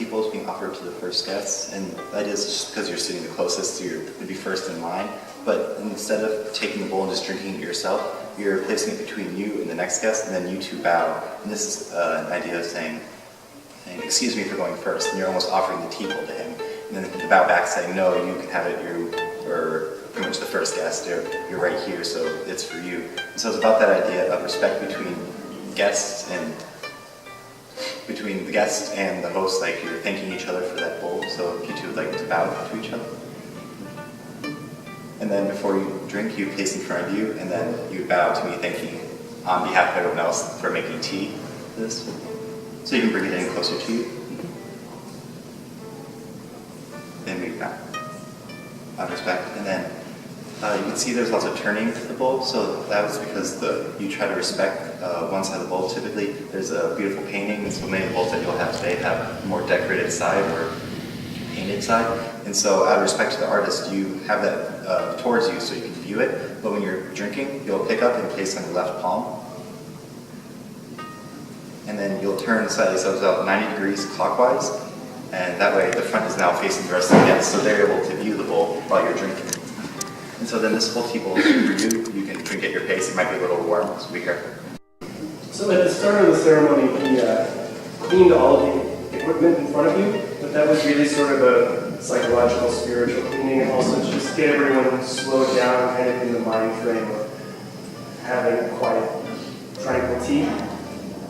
tea bowl is being offered to the first guests, and that is just because you're sitting the closest, so you're to be first in line. But instead of taking the bowl and just drinking it yourself, you're placing it between you and the next guest, and then you two bow. And this is an idea of saying, excuse me for going first, and you're almost offering the tea bowl to him. And then the bow back saying, no, you can have it, you're pretty much the first guest, you're right here, so it's for you. And so it's about that idea of respect between guests and between the guest and the host, like you're thanking each other for that bowl, so if you two would like to bow to each other. And then before you drink, you place in front of you, and then you bow to me, thanking on behalf of everyone else for making tea for this. So you can bring it in closer to you. Then we bow out of respect. And then you can see there's lots of turning of the bowl, so that was because you try to respect one side of the bowl. Typically, there's a beautiful painting, and so many of the bowls that you'll have today have a more decorated side or painted side. And so out of respect to the artist, you have that towards you so you can view it, but when you're drinking, you'll pick up and place on your left palm. And then you'll turn slightly, so it's about 90 degrees clockwise, and that way the front is now facing the rest of the guests, so they're able to view the bowl while you're drinking. And so then this whole tea bowl is for you. You can drink at your pace. It might be a little warm, so be careful. So at the start of the ceremony, he cleaned all of the equipment in front of you, but that was really sort of a psychological, spiritual cleaning, and also just get everyone slowed down, kind of in the mind frame of having a quiet, tranquil tea.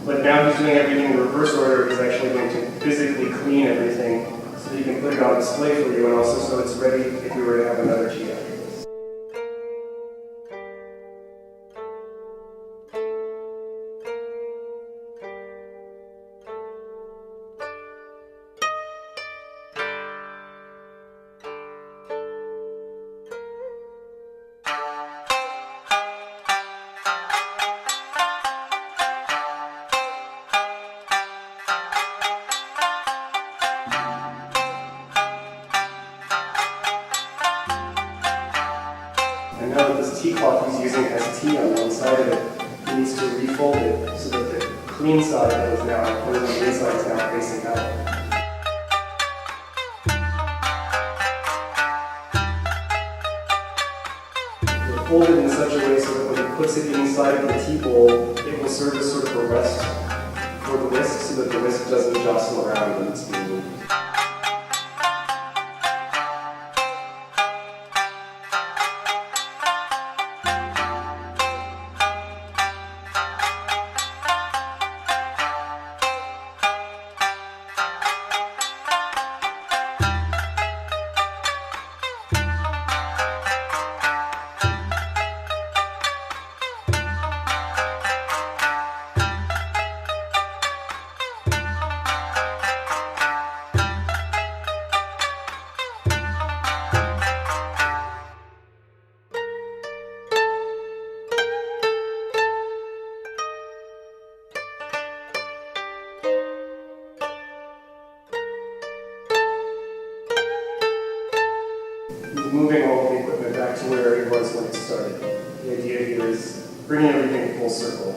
But now he's doing everything in reverse order. He's actually going to physically clean everything so that he can put it on display for you, and also so it's ready if we were to have another tea after this. And now that this tea cloth he's using has tea on one side of it, he needs to refold it so that the clean side is now, or the inside is now facing out. He'll fold it in such a way so that when he puts it inside of the tea bowl, it will serve as sort of a rest for the whisk so that the whisk doesn't jostle around when it's being moved. He's moving all of the equipment back to where it was when it started. The idea here is bringing everything full circle.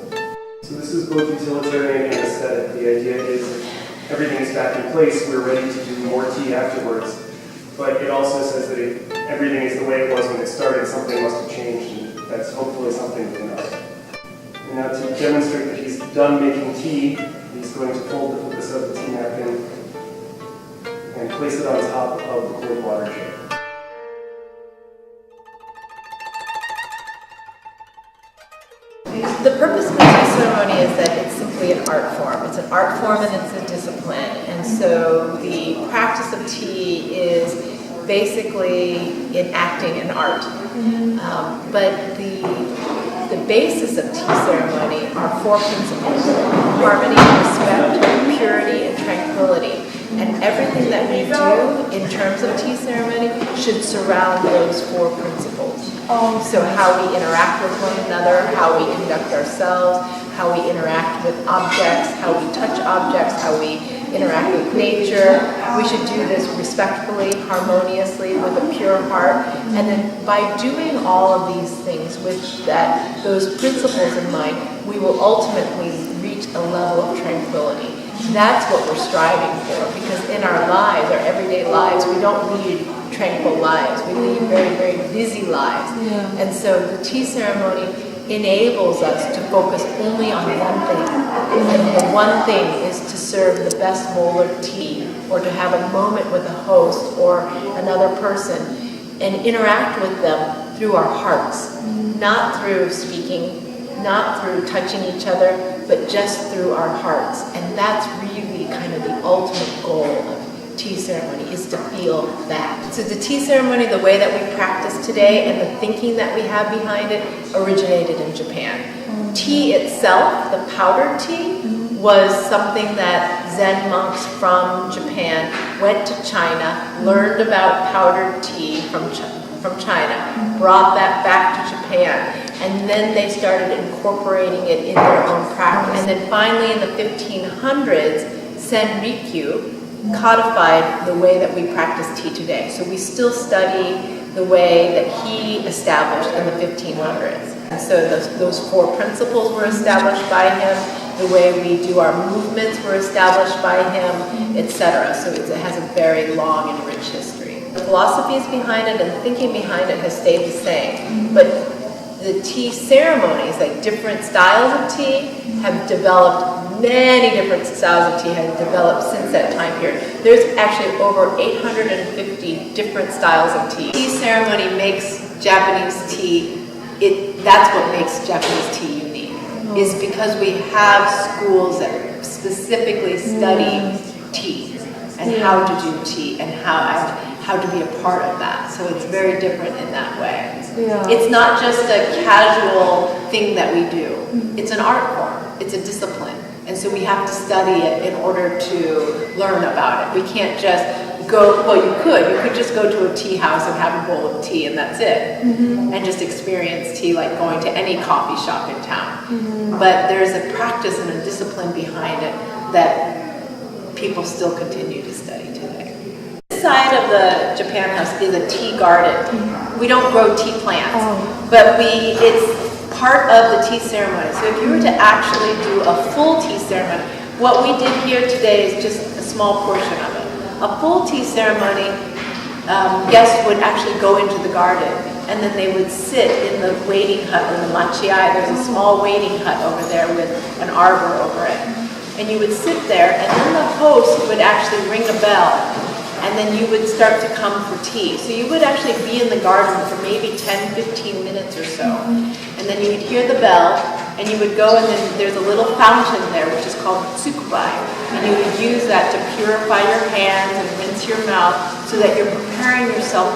So this is both utilitarian and aesthetic. The idea is if everything is back in place, we're ready to do more tea afterwards. But it also says that if everything is the way it was when it started, something must have changed, and that's hopefully something within us. And now to demonstrate that he's done making tea, he's going to fold the purpose of the tea napkin and place it on top of the cold water jar. The purpose of the tea ceremony is that it's simply an art form. It's an art form and it's a discipline. And so the practice of tea is basically enacting an art. But the basis of tea ceremony are four principles: harmony, respect, purity, and tranquility. And everything that we do in terms of tea ceremony should surround those four principles. So how we interact with one another, how we conduct ourselves, how we interact with objects, how we touch objects, how we interact with nature. We should do this respectfully, harmoniously, with a pure heart. And then by doing all of these things with those principles in mind, we will ultimately reach a level of tranquility. That's what we're striving for, because in our lives, our everyday lives, we don't lead tranquil lives. We lead very, very busy lives. And so the tea ceremony enables us to focus only on one thing. And the one thing is to serve the best bowl of tea, or to have a moment with a host or another person and interact with them through our hearts, not through speaking, not through touching each other, but just through our hearts. And that's really kind of the ultimate goal of tea ceremony, is to feel that. So the tea ceremony, the way that we practice today and the thinking that we have behind it, originated in Japan. Tea itself, the powdered tea, was something that Zen monks from Japan went to China, learned about powdered tea from China, brought that back to Japan, and then they started incorporating it in their own practice. And then finally in the 1500s, Senrikyu codified the way that we practice tea today. So we still study the way that he established in the 1500s. And so those four principles were established by him, the way we do our movements were established by him, etc. So it has a very long and rich history. The philosophies behind it and thinking behind it has stayed the same, but the tea ceremonies, like different styles of tea, have developed. Many different styles of tea have developed since that time period. There's actually over 850 different styles of tea. Tea ceremony makes Japanese tea, that's what makes Japanese tea unique, is because we have schools that specifically study tea and how to do tea and how to be a part of that. So it's very different in that way. It's not just a casual thing that we do. It's an art form. It's a discipline. And so we have to study it in order to learn about it. We can't just go, well, you could just go to a tea house and have a bowl of tea and that's it. And just experience tea like going to any coffee shop in town. But there's a practice and a discipline behind it that people still continue to study today. This side of the Japan House is a tea garden. We don't grow tea plants, but it's part of the tea ceremony. So if you were to actually do a full tea ceremony, what we did here today is just a small portion of it. A full tea ceremony, guests would actually go into the garden, and then they would sit in the waiting hut or the machiai. There's a small waiting hut over there with an arbor over it. And you would sit there, and then the host would actually ring a bell, and then you would start to come for tea. So you would actually be in the garden for maybe 10, 15 minutes or so. And then you would hear the bell, and you would go, and then there's a little fountain there, which is called tsukubai. And you would use that to purify your hands and rinse your mouth so that you're preparing yourself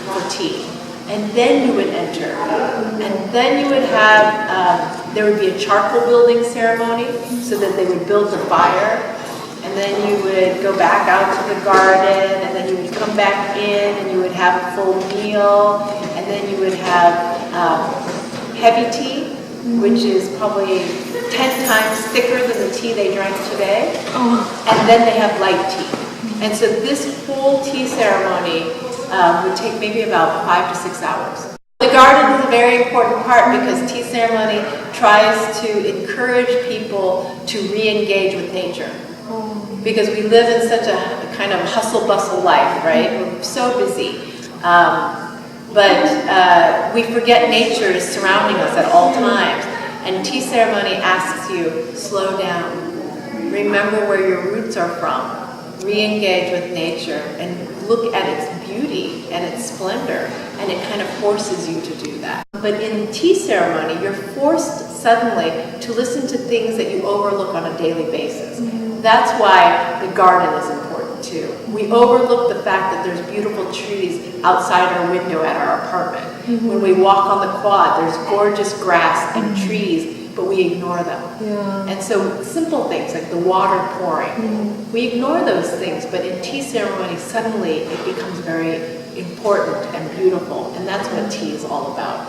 for tea. And then you would enter. And then you would have, there would be a charcoal building ceremony so that they would build the fire. And then you would go back out to the garden, and then you would come back in, and you would have a full meal, and then you would have heavy tea, which is probably 10 times thicker than the tea they drank today. And then they have light tea. And so this whole tea ceremony would take maybe about 5 to 6 hours. The garden is a very important part because tea ceremony tries to encourage people to re-engage with nature. Because we live in such a kind of hustle-bustle life, right? We're so busy. But we forget nature is surrounding us at all times. And tea ceremony asks you, slow down. Remember where your roots are from. Re-engage with nature and look at its beauty and its splendor. And it kind of forces you to do that. But in tea ceremony, you're forced suddenly to listen to things that you overlook on a daily basis. That's why the garden is important too. We overlook the fact that there's beautiful trees outside our window at our apartment. When we walk on the quad, there's gorgeous grass and trees, but we ignore them. And so simple things like the water pouring, we ignore those things, but in tea ceremony, suddenly it becomes very important and beautiful, and that's what tea is all about.